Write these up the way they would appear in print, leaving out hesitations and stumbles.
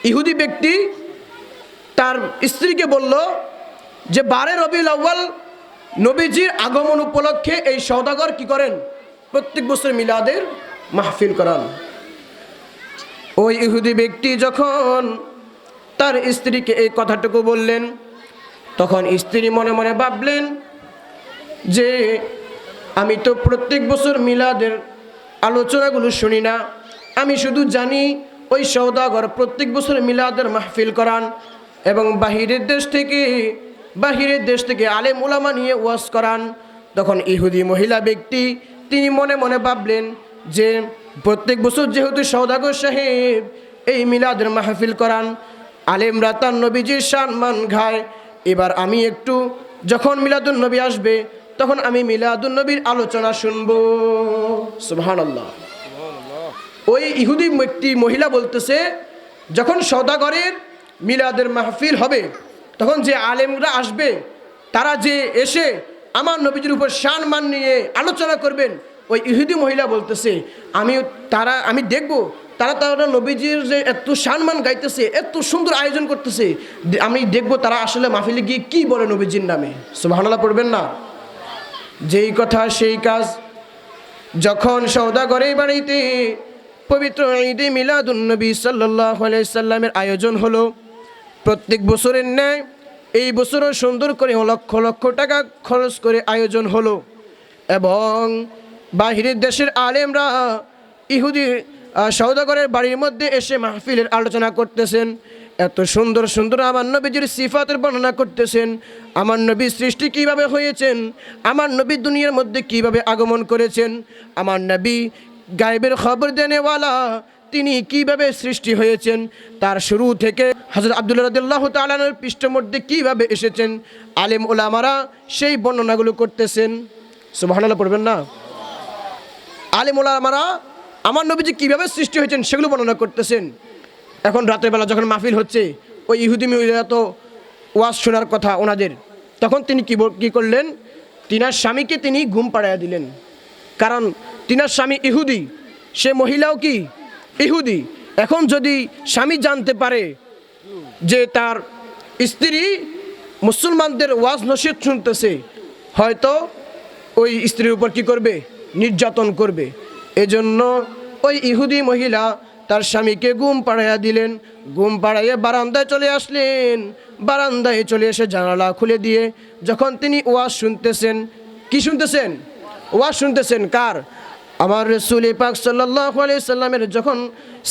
ইহুদি ব্যক্তি তার স্ত্রীকে বলল যে 12 রবিউল আউয়াল নবীজির আগমন উপলক্ষে এই সওদাগর কি করেন, প্রত্যেক বছর মিলাদের মাহফিল করান। ওই ইহুদি ব্যক্তি যখন তার স্ত্রীকে এই কথাটুকু বললেন, তখন স্ত্রী মনে মনে ভাবলেন যে আমি তো প্রত্যেক বছর মিলাদের আলোচনাগুলো শুনি না, আমি শুধু জানি ওই সওদাগর প্রত্যেক বছর মিলাদের মাহফিল করান এবং বাহিরের দেশ থেকে আলেম উলামা নিয়ে ওয়াজ করান। তখন ইহুদি মহিলা ব্যক্তি তিনি মনে মনে ভাবলেন যে প্রত্যেক বছর যেহেতু সওদাগর সাহেব এই মিলাদের মাহফিল করান, আলেমরা তার নবীজির সম্মান গায়, এবার আমি একটু যখন মিলাদুন নবী আসবে তখন আমি মিলাদুন নবীর আলোচনা শুনবো। সুবহানাল্লাহ। ওই ইহুদি ব্যক্তি মহিলা বলতেছে যখন সওদাগরের মিলাদের মাহফিল হবে তখন যে আলেমরা আসবে তারা যে এসে আমার নবীজির উপর সম্মান নিয়ে আলোচনা করবেন, ওই ইহুদি মহিলা বলতেছে আমি দেখব তারা নবীজির যে এত সম্মান গাইতেছে, এত সুন্দর আয়োজন করতেছে, আমি দেখব তারা আসলে মাহফিলে গিয়ে কি বলে নবীজির নামে। সুবহানাল্লাহ পড়বেন না? যেই কথা সেই কাজ। যখন সওদাগরের বাড়িতে পবিত্র ঈদে মিলাদুন নবী সাল্লাল্লাহু আলাইহি সাল্লামের আয়োজন হলো, প্রত্যেক বছরের ন্যায় এই বছরও সুন্দর করে লক্ষ লক্ষ টাকা খরচ করে আয়োজন হলো এবং বাহিরের দেশের আলেমরা ইহুদি সওদাগরের বাড়ির মধ্যে এসে মাহফিলের আলোচনা করতেছেন, এত সুন্দর সুন্দর আমার নবীজির সিফাতের বর্ণনা করতেছেন, আমার নবী সৃষ্টি কিভাবে হয়েছেন, আমার নবী দুনিয়ার মধ্যে কিভাবে আগমন করেছেন, আমার নবী গায়েবের খবর দেনেওয়ালা, তিনি কিভাবে সৃষ্টি হয়েছেন, তার শুরু থেকে হযরত আব্দুল্লাহ রাদিয়াল্লাহু তাআলা আনহুর পৃষ্ঠের মধ্যে কিভাবে এসেছেন, আলেম ওলামারা সেই বর্ণনাগুলো করতেছেন। সুবহানাল্লাহ পড়বেন না? আলেম ওলামারা আমার নবীজি কিভাবে সৃষ্টি হয়েছেন সেগুলো বর্ণনা করতেছেন। এখন রাতের বেলা যখন মাহফিল হচ্ছে, ওই ইহুদি মহিলা তো ওয়াজ শোনার কথা ওনাদের, তখন তিনি কি করলেন, তিনার স্বামীকে তিনি ঘুম পাড়াইয়া দিলেন। কারণ তিনার স্বামী ইহুদি, সে মহিলাও কি ইহুদি। এখন যদি স্বামী জানতে পারে যে তার স্ত্রী মুসলমানদের ওয়াজ নসিহত শুনতেছে, হয়তো ওই স্ত্রীর উপর কি করবে, নির্যাতন করবে। এজন্য ওই ইহুদি মহিলা তার স্বামীকে ঘুম পাড়াইয়া দিলেন। ঘুম পাড়াইয়ে বারান্দায় চলে আসলেন। বারান্দায় চলে এসে জানালা খুলে দিয়ে যখন তিনি ওয়াজ শুনতেছেন, কি শুনতেছেন? ওয়াজ শুনতেছেন কার? আমার রাসূল পাক সাল্লাল্লাহু আলাইহি সাল্লামের যখন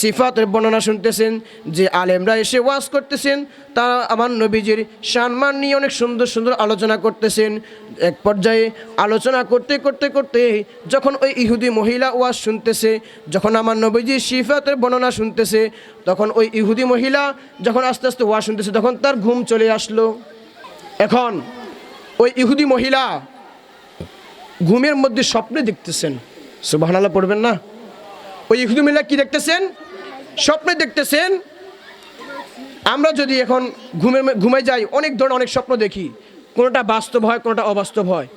সিফাতের বর্ণনা শুনতেছেন, যে আলেমরা এসে ওয়াজ করতেছেন, তারা আমার নবীজির সম্মান নিয়ে অনেক সুন্দর সুন্দর আলোচনা করতেছেন। এক পর্যায়ে আলোচনা করতে করতে করতে যখন ওই ইহুদি মহিলা ওয়াজ শুনতেছে, যখন আমার নবীজির সিফাতের বর্ণনা শুনতেছে, তখন ওই ইহুদি মহিলা যখন আস্তে আস্তে ওয়াজ শুনতেছে, তখন তার ঘুম চলে আসলো। এখন ওই ইহুদি মহিলা ঘুমের মধ্যে স্বপ্নে দেখতেছেন। সুবহানাল্লাহ পড়বেন না? ওই ইহুদি মহিলা কি দেখতেছেন? স্বপ্নে দেখতেছেন। আমরা যদি এখন ঘুমে যাই, অনেক ধরনের অনেক স্বপ্ন দেখি, কোনোটা বাস্তব হয়, কোনোটা অবাস্তব হয়।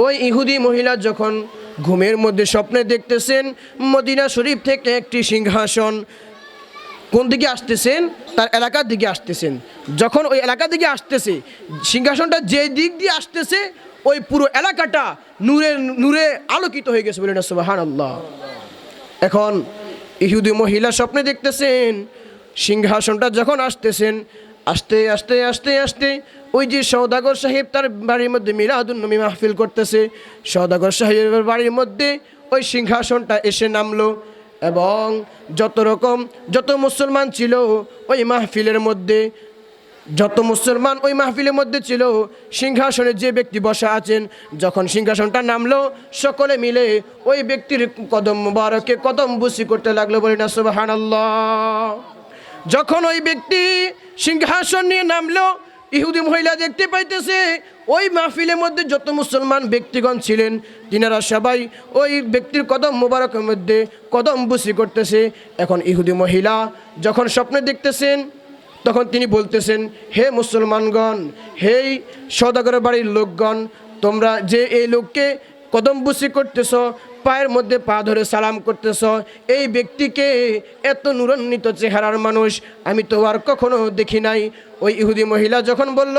ওই ইহুদি মহিলা যখন ঘুমের মধ্যে স্বপ্নে দেখতেছেন, মদিনা শরীফ থেকে একটি সিংহাসন কোন দিকে আসতেছেন, তার এলাকার দিকে আসতেছেন। যখন ওই এলাকার দিকে আসতেছে, সিংহাসনটা যে দিক দিয়ে আসতেছে, ওই পুরো এলাকাটা নূরে আলোকিত হয়ে গেছে। বলেন সুবহানাল্লাহ। এখন ইহুদি মহিলা স্বপ্নে দেখতেছেন, সিংহাসনটা যখন আসতেছেন, আস্তে আস্তে আস্তে আস্তে ওই যে সওদাগর সাহেব তার বাড়ির মধ্যে মিলাদুন নবী মাহফিল করতেছে, সওদাগর সাহেবের বাড়ির মধ্যে ওই সিংহাসনটা এসে নামলো এবং যত মুসলমান ছিল ওই মাহফিলের মধ্যে, যত মুসলমান ওই মাহফিলের মধ্যে ছিল, সিংহাসনে যে ব্যক্তি বসা আছেন, যখন সিংহাসনটা নামলো, সকলে মিলে ওই ব্যক্তির কদম মুবারকে কদম বুসি করতে লাগলো। বলি না সুবহানাল্লাহ। যখন ওই ব্যক্তি সিংহাসন নিয়ে নামলো, ইহুদি মহিলা দেখতে পাইতেছে ওই মাহফিলের মধ্যে যত মুসলমান ব্যক্তিগণ ছিলেন, তিনারা সবাই ওই ব্যক্তির কদম মুবারকের মধ্যে কদম বুসি করতেছে। এখন ইহুদি মহিলা যখন স্বপ্নে দেখতেছেন, তখন তিনি বলতেছেন, হে মুসলমানগণ, হে সওদাগরের বাড়ির লোকগণ, তোমরা যে এই লোককে কদম বুসি করতেছ, পায়ের মধ্যে পা ধরে সালাম করতেছ, এই ব্যক্তিকে এত নূরান্বিত চেহারার মানুষ আমি তো আর কখনো দেখি নাই। ওই ইহুদি মহিলা যখন বলল,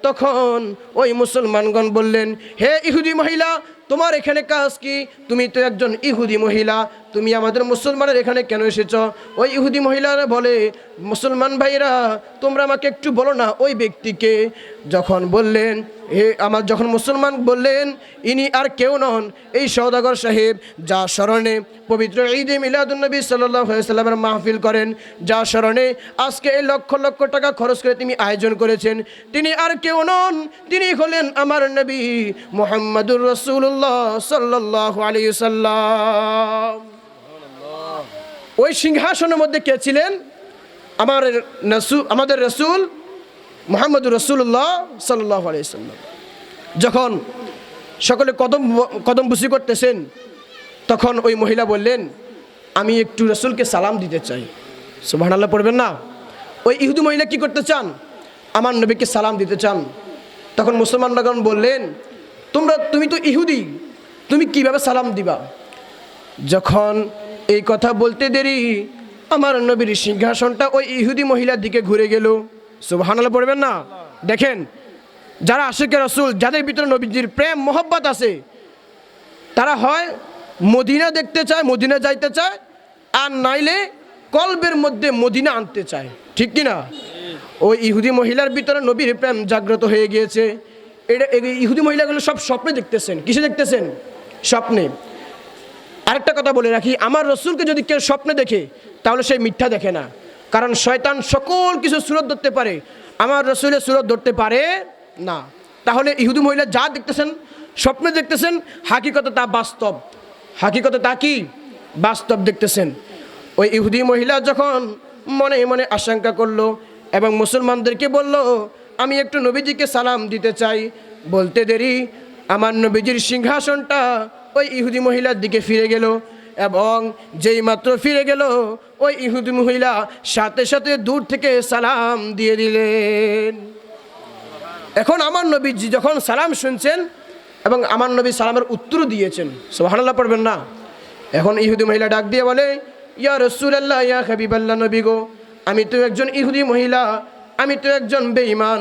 তখন ওই মুসলমানগণ বললেন, হে ইহুদি মহিলা, তোমার এখানে কাজ কি? তুমি তো একজন ইহুদি মহিলা, তুমি আমাদের মুসলমানের এখানে কেন এসেছ? ওই ইহুদি মহিলারা বলে, মুসলমান ভাইরা, তোমরা আমাকে একটু বলো না ওই ব্যক্তিকে। যখন বললেন, যখন মুসলমান বললেন, ইনি আর কেউ নন, এই সওদাগর সাহেব যা স্মরণে পবিত্র ঈদে মিলাদুন্নবী সাল্লাল্লাহু আলাইহি সাল্লামের মাহফিল করেন, যা স্মরণে আজকে এই লক্ষ লক্ষ টাকা খরচ করে তিনি আয়োজন করেছেন, তিনি আর কেউ নন, তিনি হলেন আমার নবী মুহাম্মদুর রাসূলুল্লাহ সাল্লাল্লাহু আলাইহি সাল্লাম। ওই সিংহাসনের মধ্যে কে ছিলেন? আমাদের রাসূল মুহাম্মদুর রাসূলুল্লাহ সাল্লাল্লাহু আলাইহি সাল্লাম। যখন সকলে কদম বুসি করতেছেন, তখন ওই মহিলা বললেন, আমি একটু রাসূলকে সালাম দিতে চাই। সুবহানাল্লাহ পড়বেন না? ওই ইহুদি মহিলা কি করতে চান? আমার নবীকে সালাম দিতে চান। তখন মুসলমানগণ বললেন, তুমি তো ইহুদি, তুমি কিভাবে সালাম দিবা? যখন এই কথা বলতে দেরি, আমার নবীর সিংহাসনটা ওই ইহুদি মহিলার দিকে ঘুরে গেল। সুবহানাল্লাহ পড়বেন না? দেখেন, যারা আশিকে রাসূল, যাদের ভিতরে নবীজির প্রেম মোহব্বত আছে, তারা হয় মদিনা দেখতে চায়, মদিনা যাইতে চায়, আর নাইলে কলবের মধ্যে মদিনা আনতে চায়। ঠিক কিনা? ওই ইহুদি মহিলার ভিতরে নবীর প্রেম জাগ্রত হয়ে গিয়েছে। ইহুদি মহিলাগুলো সব স্বপ্নে দেখতেছেন। কিসে দেখতেছেন? স্বপ্নে। আরেকটা কথা বলে রাখি, আমার রসুলকে যদি কেউ স্বপ্নে দেখে, তাহলে সে মিথ্যা দেখে না। কারণ শয়তান সকল কিছু সুরত ধরতে পারে, আমার রসুলের সুরত ধরতে পারে না। তাহলে ইহুদি মহিলা যা দেখতেছেন, স্বপ্নে দেখতেছেন, হাকিকতে তা বাস্তব। হাকিকতে তা কি? বাস্তব দেখতেছেন। ওই ইহুদি মহিলা যখন মনে মনে আশঙ্কা করলো এবং মুসলমানদেরকে বলল, আমি একটু নবীজিকে সালাম দিতে চাই, বলতে দেরি আমার নবীজির সিংহাসনটা ওই ইহুদি মহিলার দিকে ফিরে গেল। এবং যেই মাত্র ফিরে গেল, ওই ইহুদি মহিলা সাথে সাথে দূর থেকে সালাম দিয়ে দিলেন। এখন আমার নবীজি যখন সালাম শুনছেন এবং আমার নবী সালামের উত্তর দিয়েছেন, সুবহানাল্লাহ পড়বেন না? এখন ইহুদি মহিলা ডাক দিয়ে বলে, ইয়া রাসূলুল্লাহ, ইয়া হাবিবাল্লাহ, নবী গো, আমি তো একজন ইহুদি মহিলা, আমি তো একজন বেঈমান।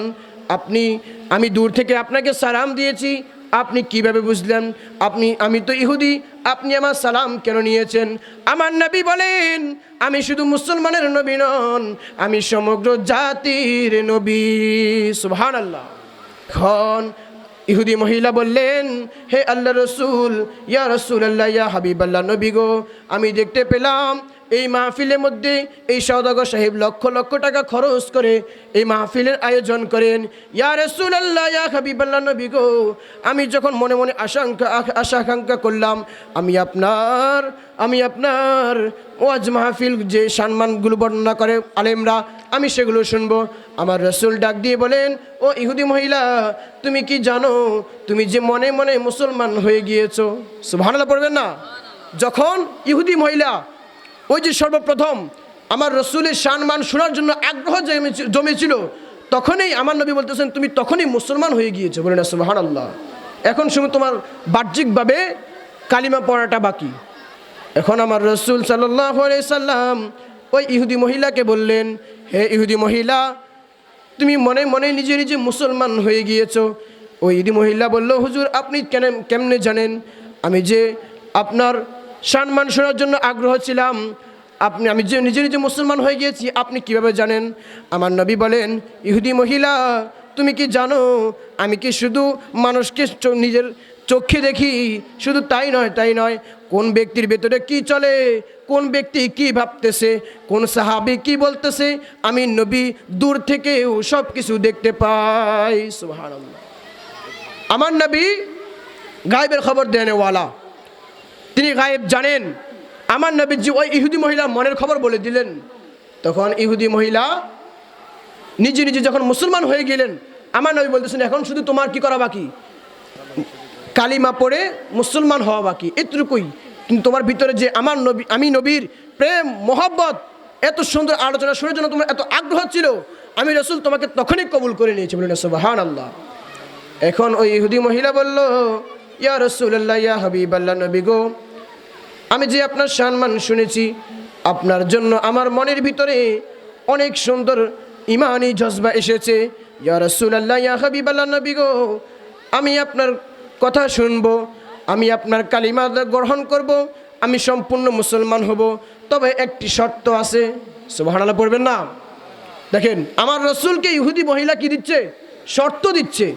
আমি দূর থেকে আপনাকে সালাম দিয়েছি, আপনি কিভাবে বুঝলেন? আমি তো ইহুদি, আপনি আমার সালাম কেন নিয়েছেন? আমার নবী বলেন, আমি শুধু মুসলমানের নবী নন, আমি সমগ্র জাতির নবী। সুবহানাল্লাহ। এখন ইহুদি মহিলা বললেন, হে আল্লাহ রসুল, ইয়া রাসূলুল্লাহ, ইয়া হাবিবাল্লাহ, নবী গো, আমি দেখতে পেলাম এই মাহফিলের মধ্যে এই সওদাগর সাহেব লক্ষ লক্ষ টাকা খরচ করে এই মাহফিলের আয়োজন করেন। ইয়া রাসূলুল্লাহ, ইয়া হাবিবাল্লাহ, নবী গো, আমি যখন মনে মনে আশা আকাঙ্ক্ষা করলাম, আমি আপনার ওয়াজ মাহফিল যে সম্মানগুলো বর্ণনা করে আলেমরা, আমি সেগুলো শুনবো। আমার রাসূল ডাক দিয়ে বলেন, ও ইহুদি মহিলা, তুমি কি জানো তুমি যে মনে মনে মুসলমান হয়ে গিয়েছো? সুবহানাল্লাহ পড়বেন না? যখন ইহুদি মহিলা ওই যে সর্বপ্রথম আমার রসুলের সম্মান শোনার জন্য আগ্রহ জমেছিল, তখনই আমার নবী বলতেছেন, তুমি তখনই মুসলমান হয়ে গিয়েছো। বলে না সুবহানাল্লাহ। এখন শুধু তোমার বাহ্যিকভাবে কালিমা পড়াটা বাকি। এখন আমার রসুল সাল্লাল্লাহু আলাইহি সাল্লাম ওই ইহুদি মহিলাকে বললেন, হে ইহুদি মহিলা, তুমি মনে মনে নিজে নিজে মুসলমান হয়ে গিয়েছো। ওই ইহুদি মহিলা বলল, হুজুর, আপনি কেমনে জানেন আমি যে আপনার সম্মান শোনার জন্য আগ্রহ ছিলাম? আমি যে নিজে নিজে মুসলমান হয়ে গিয়েছি, আপনি কিভাবে জানেন? আমার নবী বলেন, ইহুদি মহিলা, তুমি কি জানো আমি কি শুধু মানুষকে নিজের চোখে দেখি? শুধু তাই নয়, কোন ব্যক্তির ভেতরে কি চলে, কোন ব্যক্তি কি ভাবতেছে, কোন সাহাবী কি বলতেছে, আমি নবী দূর থেকেও সব কিছু দেখতে পাই। সুবহানাল্লাহ। আমার নবী গায়েবের খবর দেনেওয়ালা, তিনি গায়েব জানেন। আমার নবীজি ওই ইহুদি মহিলা মনের খবর বলে দিলেন। তখন ইহুদি মহিলা নিজে নিজে যখন মুসলমান হয়ে গেলেন, আমার নবী বলতেছেন, এখন শুধু তোমার কি করা বাকি? কালিমা পড়ে মুসলমান হওয়া বাকি, এতটুকুই। কিন্তু তোমার ভিতরে যে আমি নবীর প্রেম মোহব্বত, এত সুন্দর আলোচনা শোনার জন্য তোমার এত আগ্রহ ছিল, আমি রাসূল তোমাকে তখনই কবুল করে নিয়েছি। বলেন সুবহানাল্লাহ। এখন ওই ইহুদি মহিলা বলল, ইয়া রাসূলুল্লাহ, ইয়া হাবিবাল্লাহ, নবী গো, আমি যে আপনার সম্মান শুনেছি, আপনার জন্য আমার মনের ভিতরে অনেক সুন্দর ইমানি জজবা এসেছে। ইয়া রাসূলুল্লাহ, ইয়া হাবিবাল্লাহ, নবী গো, আমি আপনার কথা শুনবো, আমি আপনার কালিমা গ্রহণ করব, আমি সম্পূর্ণ মুসলমান হব, তবে একটি শর্ত আছে। সুবহানাল্লাহ পড়বেন না? দেখেন, আমার রসুলকে ইহুদি মহিলা কি দিচ্ছে? শর্ত দিচ্ছে।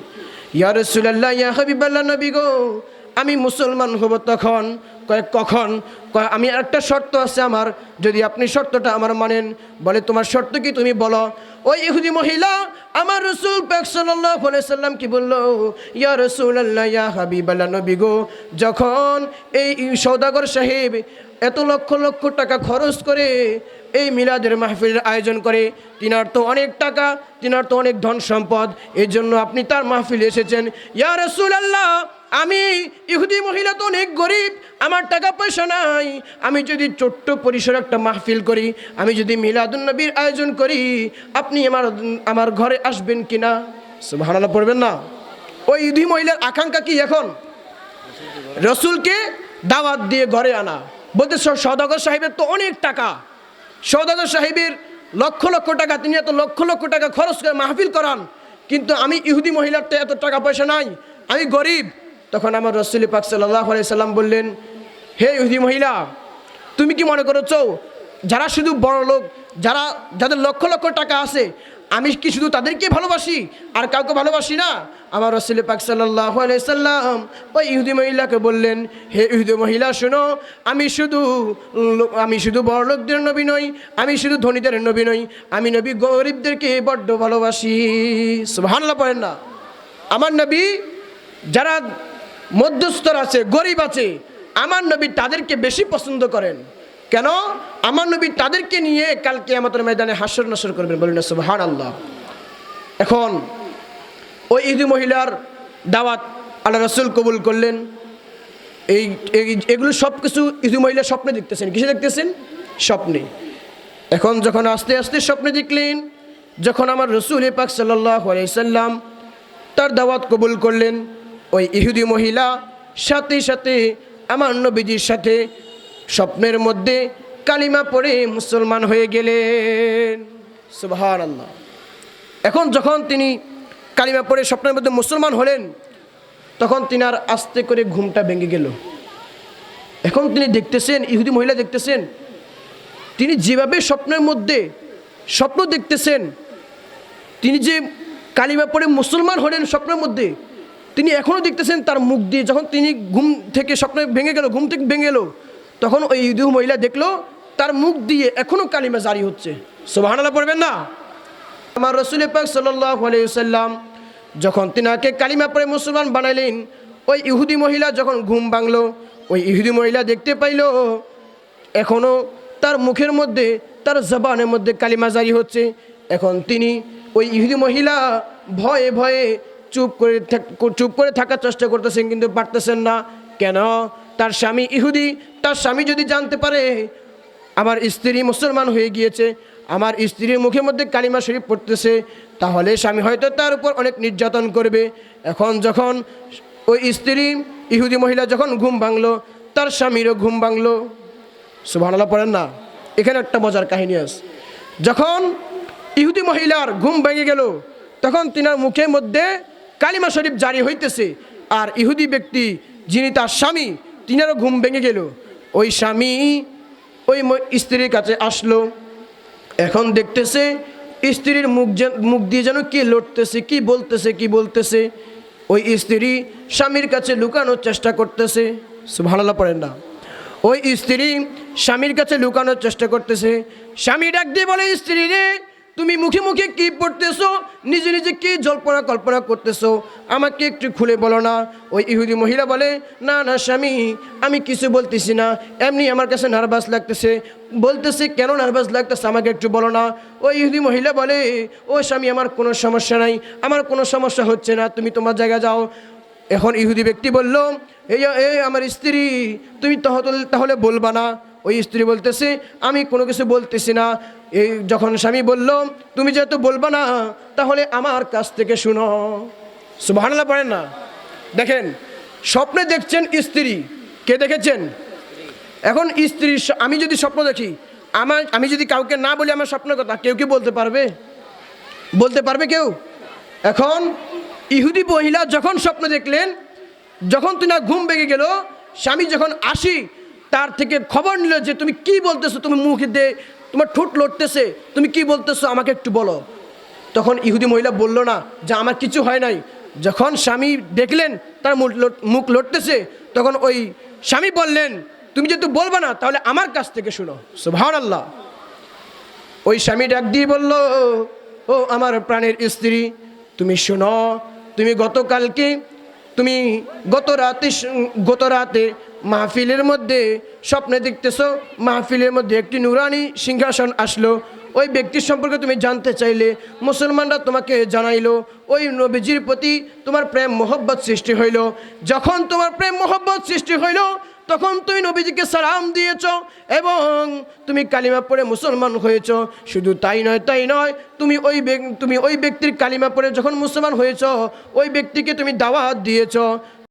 ইয়া রাসূলুল্লাহ, ইয়া হাবিবাল্লাহ, নবী গো, আমি মুসলমান হব তখন। কখন? আমি একটা শর্ত আছে আমার, যদি আপনি শর্তটা আমার মানেন। বলে, তোমার শর্ত কি, তুমি বলো। ওই ইহুদি মহিলা আমার রাসূল পাক সাল্লাল্লাহু আলাইহি সাল্লাম কি বললো? ইয়া রাসূলুল্লাহ, ইয়া হাবিবাল্লাহ, নবী গো, যখন এই সওদাগর সাহেব এত লক্ষ লক্ষ টাকা খরচ করে এই মিলাদের মাহফিলের আয়োজন করে, তিনার তো অনেক টাকা, তিনার তো অনেক ধন সম্পদ, এই জন্য আপনি তার মাহফিলে এসেছেন। ইয়া রাসূলুল্লাহ, আমি ইহুদি মহিলা তো অনেক গরিব, আমার টাকা পয়সা নাই, আমি যদি ছোট্ট পরিসর একটা মাহফিল করি, আমি যদি মিলাদুন নবীর আয়োজন করি, আপনি আমার ঘরে আসবেন কিনা? সুবহানাল্লাহ পড়বেন না? ওই ইহুদি মহিলার আকাঙ্ক্ষা কি এখন? রসুলকে দাওয়াত দিয়ে ঘরে আনা। বলতে সওদাগর সাহেবের তো অনেক টাকা, সওদাগর সাহেবের লক্ষ লক্ষ টাকা, তিনি এত লক্ষ লক্ষ টাকা খরচ করে মাহফিল করান, কিন্তু আমি ইহুদি মহিলার তো এত টাকা পয়সা নাই, আমি গরিব। তখন আমার রাসূল পাক সাল্লাল্লাহু আলাইহি সাল্লাম বললেন, হে ইহুদি মহিলা, তুমি কি মনে করেছো যারা শুধু বড় লোক, যাদের লক্ষ লক্ষ টাকা আছে, আমি কি শুধু তাদেরকে ভালোবাসি আর কাউকে ভালোবাসি না? আমার রাসূল পাক সাল্লাল্লাহু আলাইহি সাল্লাম ওই ইহুদি মহিলাকে বললেন, হে ইহুদি মহিলা, শোনো, আমি শুধু বড় লোকদের নবী নই, আমি শুধু ধনীদের নবী নই, আমি নবী গরিবদেরকে বড্ড ভালোবাসি। সুবহানাল্লাহ পড়েন না? আমার নবী যারা মধ্যস্তর আছে, গরিব আছে, আমার নবী তাদেরকে বেশি পছন্দ করেন। কেন? আমার নবী তাদেরকে নিয়ে কাল কিয়ামতের ময়দানে হাসর নাসর করবেন। বলেন না সুবহানাল্লাহ। এখন ওই ইহুদি মহিলার দাওয়াত আল্লাহ রাসূল কবুল করলেন। এগুলো সব কিছু ইহুদি মহিলা স্বপ্নে দেখতেছেন। কিসে দেখতেছেন? স্বপ্নে। এখন যখন আস্তে আস্তে স্বপ্নে দেখলেন, যখন আমার রাসূল পাক সাল্লাল্লাহু আলাইহি সাল্লাম তার দাওয়াত কবুল করলেন, ওই ইহুদি মহিলা সাথে সাথে আমার নবীজির সাথে স্বপ্নের মধ্যে কালিমা পড়ে মুসলমান হয়ে গেলেন। সুবহানাল্লাহ। এখন যখন তিনি কালিমা পড়ে স্বপ্নের মধ্যে মুসলমান হলেন, তখন তিনার আস্তে করে ঘুমটা ভেঙে গেল। এখন তিনি দেখতেছেন, ইহুদি মহিলা দেখতেছেন, তিনি যেভাবে স্বপ্নের মধ্যে স্বপ্ন দেখতেছেন, তিনি যে কালিমা পড়ে মুসলমান হলেন স্বপ্নের মধ্যে, তিনি এখনও দেখতেছেন তার মুখ দিয়ে। যখন তিনি ঘুম থেকে স্বপ্নে ভেঙে গেল, ঘুম থেকে ভেঙে গেল, তখন ওই ইহুদি মহিলা দেখলো তার মুখ দিয়ে এখনও কালিমা জারি হচ্ছে। সুবহানাল্লাহ পড়বেন না? আমার রাসূল পাক সাল্লাল্লাহু আলাইহি ওয়াসাল্লাম যখন তিনাকে কালিমা পড়ে মুসলমান বানাইলেন, ওই ইহুদি মহিলা যখন ঘুম ভাঙলো, ওই ইহুদি মহিলা দেখতে পাইল এখনও তার মুখের মধ্যে, তার জবানের মধ্যে কালিমা জারি হচ্ছে। এখন তিনি, ওই ইহুদি মহিলা ভয়ে ভয়ে চুপ করে থাকার চেষ্টা করতেছেন, কিন্তু পারতেছেন না। কেন? তার স্বামী ইহুদি, তার স্বামী যদি জানতে পারে আমার স্ত্রী মুসলমান হয়ে গিয়েছে, আমার স্ত্রীর মুখের মধ্যে কালিমা শরীফ পড়তেছে, তাহলে স্বামী হয়তো তার উপর অনেক নির্যাতন করবে। এখন যখন ওই স্ত্রী ইহুদি মহিলা যখন ঘুম ভাঙলো, তার স্বামীরও ঘুম ভাঙলো। সুবহানাল্লাহ পড়েন না? এখানে একটা মজার কাহিনী আছে। যখন ইহুদি মহিলার ঘুম ভেঙে গেল, তখন তিনার মুখের মধ্যে কালিমা শরীফ জারি হইতেছে, আর ইহুদি ব্যক্তি যিনি তার স্বামী, তিনারও ঘুম ভেঙে গেল। ওই স্বামী ওই স্ত্রীর কাছে আসলো। এখন দেখতেছে স্ত্রীর মুখ দিয়ে যেন কি লড়তেছে, কি বলতেছে। ওই স্ত্রী স্বামীর কাছে লুকানোর চেষ্টা করতেছে। সুবহানাল্লাহ পড়েন না? ওই স্ত্রী স্বামীর কাছে লুকানোর চেষ্টা করতেছে। স্বামী ডাক দিয়ে বলে, স্ত্রী রে, তুমি মুখে মুখে কি পড়তেছো, নিজে নিজে কি জল্পনা কল্পনা করতেছো, আমাকে একটু খুলে বলো না। ওই ইহুদি মহিলা বলে, না না স্বামী, আমি কিছু বলতেছি না, এমনি আমার কাছে নার্ভাস লাগতেছে। বলতেছে, কেন নার্ভাস লাগতেছে, আমাকে একটু বলো না। ওই ইহুদি মহিলা বলে, ও স্বামী, আমার কোনো সমস্যা নাই, আমার কোনো সমস্যা হচ্ছে না, তুমি তোমার জায়গায় যাও। এখন ইহুদি ব্যক্তি বলল, এই আমার স্ত্রী, তুমি তাহলে বলবা না? ওই স্ত্রী বলতেছে, আমি কোনো কিছু বলতেছি না। এই যখন স্বামী বলল, তুমি যেহেতু বলবা না, তাহলে আমার কাছ থেকে শুনো। সুবহানাল্লাহ পড়েন না? দেখেন, স্বপ্নে দেখছেন স্ত্রী, কে দেখেছেন? এখন স্ত্রীর আমি যদি স্বপ্ন দেখি, আমি যদি কাউকে না বলি আমার স্বপ্নের কথা, কেউ কি বলতে পারবে? বলতে পারবে কেউ? এখন ইহুদি মহিলা যখন স্বপ্ন দেখলেন, যখন তিনার ঘুম ভেঙে গেল, স্বামী যখন আসি তার থেকে খবর নিল যে তুমি কি বলতেছো, তুমি মুখে দিয়ে তোমার ঠোঁট লড়তেছে, তুমি কি বলতেছো আমাকে একটু বলো। তখন ইহুদি মহিলা বলল না যে আমার কিছু হয় নাই। যখন স্বামী দেখলেন তার মুখ লড়তেছে, তখন ওই স্বামী বললেন তুমি যেহেতু বলবে না তাহলে আমার কাছ থেকে শুনো। সুবহানাল্লাহ। ওই স্বামী ডাক দিয়ে বলল, ও আমার প্রাণের স্ত্রী, তুমি শোনো, তুমি গত রাতে মাহফিলের মধ্যে স্বপ্নে দেখতেছো, মাহফিলের মধ্যে একটি নুরানি সিংহাসন আসলো, ওই ব্যক্তির সম্পর্কে তুমি জানতে চাইলে, মুসলমানরা তোমাকে জানাইলো, ওই নবীজির প্রতি তোমার প্রেম মোহব্বত সৃষ্টি হইল। যখন তোমার প্রেম মোহব্বত সৃষ্টি হইল তখন তুমি নবীজিকে সালাম দিয়েছ এবং তুমি কালিমা পড়ে মুসলমান হয়েছ। শুধু তাই নয়, তুমি ওই ব্যক্তির কালিমা পড়ে যখন মুসলমান হয়েছ, ওই ব্যক্তিকে তুমি দাওয়াত দিয়েছ।